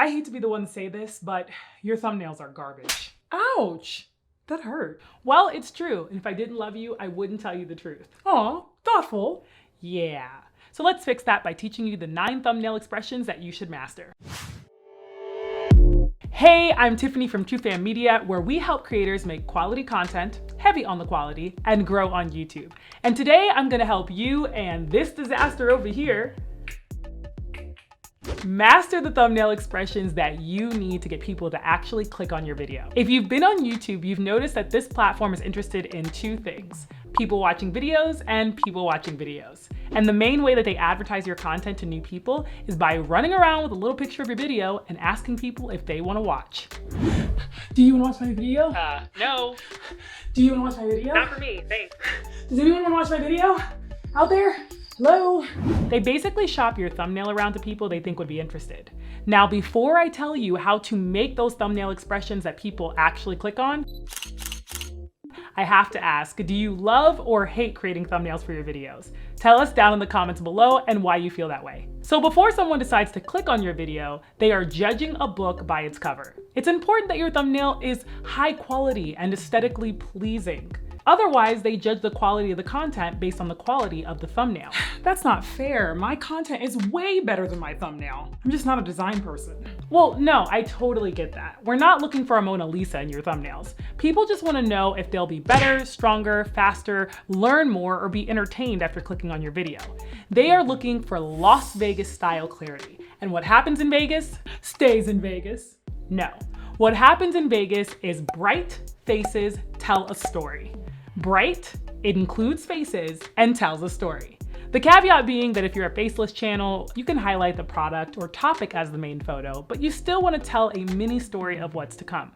I hate to be the one to say this, but your thumbnails are garbage. Ouch, that hurt. Well, it's true. And if I didn't love you, I wouldn't tell you the truth. Aw, thoughtful. Yeah. So let's fix that by teaching you the 9 thumbnail expressions that you should master. Hey, I'm Tiffany from TrueFam Media, where we help creators make quality content, heavy on the quality, and grow on YouTube. And today I'm gonna help you and this disaster over here master the thumbnail expressions that you need to get people to actually click on your video. If you've been on YouTube, you've noticed that this platform is interested in 2 things: people watching videos and people watching videos. And the main way that they advertise your content to new people is by running around with a little picture of your video and asking people if they want to watch. Do you want to watch my video? No. Do you want to watch my video? Not for me, thanks. Does anyone want to watch my video? Out there? Hello? They basically shop your thumbnail around to people they think would be interested. Now, before I tell you how to make those thumbnail expressions that people actually click on, I have to ask, do you love or hate creating thumbnails for your videos? Tell us down in the comments below and why you feel that way. So before someone decides to click on your video, they are judging a book by its cover. It's important that your thumbnail is high quality and aesthetically pleasing. Otherwise, they judge the quality of the content based on the quality of the thumbnail. That's not fair. My content is way better than my thumbnail. I'm just not a design person. Well, no, I totally get that. We're not looking for a Mona Lisa in your thumbnails. People just want to know if they'll be better, stronger, faster, learn more, or be entertained after clicking on your video. They are looking for Las Vegas style clarity. And what happens in Vegas stays in Vegas. No. What happens in Vegas is bright faces tell a story. Bright, it includes faces, and tells a story. The caveat being that if you're a faceless channel, you can highlight the product or topic as the main photo, but you still want to tell a mini story of what's to come.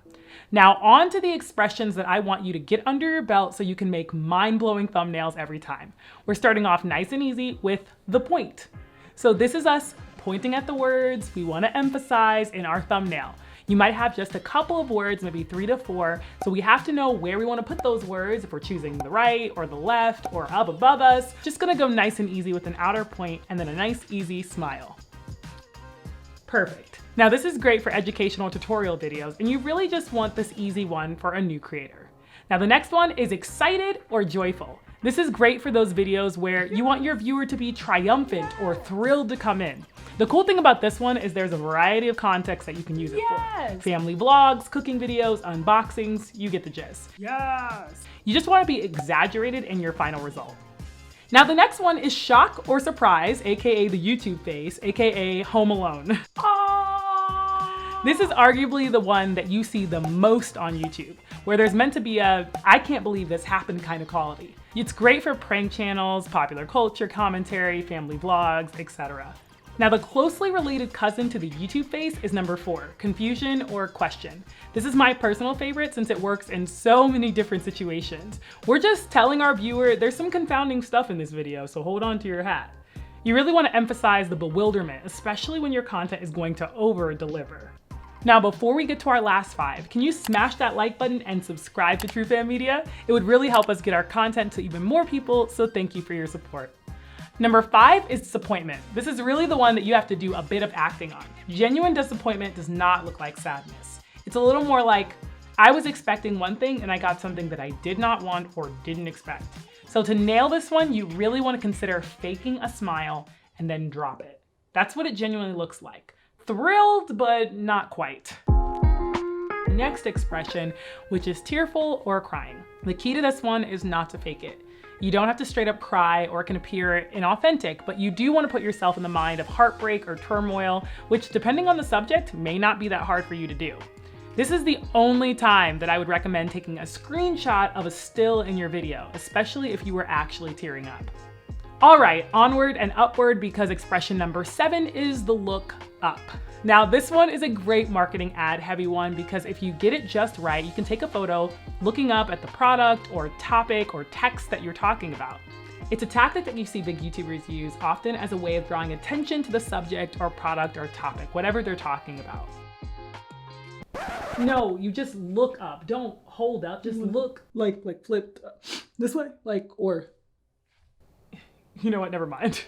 Now on to the expressions that I want you to get under your belt so you can make mind-blowing thumbnails every time. We're starting off nice and easy with the point. So this is us pointing at the words we want to emphasize in our thumbnail. You might have just a couple of words, maybe 3 to 4, so we have to know where we want to put those words, if we're choosing the right or the left or up above us. Just gonna go nice and easy with an outer point and then a nice easy smile. Perfect. Now this is great for educational tutorial videos, and you really just want this easy one for a new creator. Now the next one is excited or joyful. This is great for those videos where you want your viewer to be triumphant or thrilled to come in. The cool thing about this one is there's a variety of context that you can use it for. Family vlogs, cooking videos, unboxings, you get the gist. Yes! You just want to be exaggerated in your final result. Now the next one is shock or surprise, aka the YouTube face, aka Home Alone. This is arguably the one that you see the most on YouTube, where there's meant to be a I can't believe this happened kind of quality. It's great for prank channels, popular culture commentary, family vlogs, etc. Now the closely related cousin to the YouTube face is number 4, confusion or question. This is my personal favorite since it works in so many different situations. We're just telling our viewer there's some confounding stuff in this video, so hold on to your hat. You really want to emphasize the bewilderment, especially when your content is going to over-deliver. Now, before we get to our last 5, can you smash that like button and subscribe to TrueFam Media? It would really help us get our content to even more people, so thank you for your support. Number 5 is disappointment. This is really the one that you have to do a bit of acting on. Genuine disappointment does not look like sadness. It's a little more like, I was expecting one thing and I got something that I did not want or didn't expect. So to nail this one, you really want to consider faking a smile and then drop it. That's what it genuinely looks like. Thrilled, but not quite. Next expression, which is tearful or crying. The key to this one is not to fake it. You don't have to straight up cry or it can appear inauthentic, but you do want to put yourself in the mind of heartbreak or turmoil, which depending on the subject may not be that hard for you to do. This is the only time that I would recommend taking a screenshot of a still in your video, especially if you were actually tearing up. All right, onward and upward, because expression number 7 is the look up. Now this one is a great marketing ad heavy one because if you get it just right, you can take a photo looking up at the product or topic or text that you're talking about. It's a tactic that you see big YouTubers use often as a way of drawing attention to the subject or product or topic, whatever they're talking about. No, you just look up. Don't hold up, just look. Like flipped this way? Or, you know what, never mind.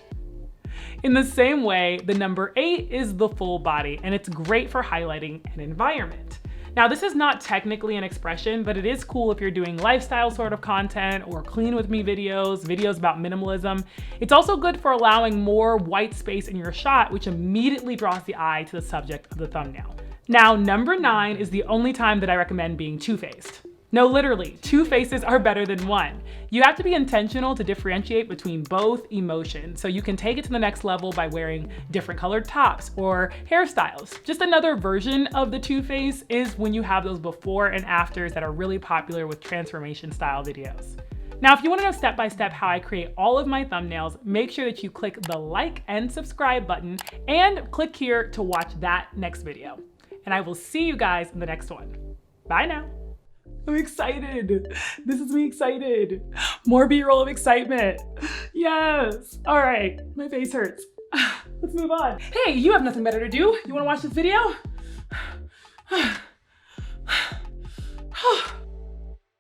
In the same way, the number 8 is the full body, and it's great for highlighting an environment. Now, this is not technically an expression, but it is cool if you're doing lifestyle sort of content or clean with me videos about minimalism. It's also good for allowing more white space in your shot, which immediately draws the eye to the subject of the thumbnail. Now, number 9 is the only time that I recommend being two-faced. No, literally, two faces are better than one. You have to be intentional to differentiate between both emotions, so you can take it to the next level by wearing different colored tops or hairstyles. Just another version of the two-face is when you have those before and afters that are really popular with transformation style videos. Now, if you want to know step-by-step how I create all of my thumbnails, make sure that you click the like and subscribe button and click here to watch that next video. And I will see you guys in the next one. Bye now. I'm excited. This is me excited. More B-roll of excitement. Yes. All right, my face hurts. Let's move on. Hey, you have nothing better to do. You wanna watch this video?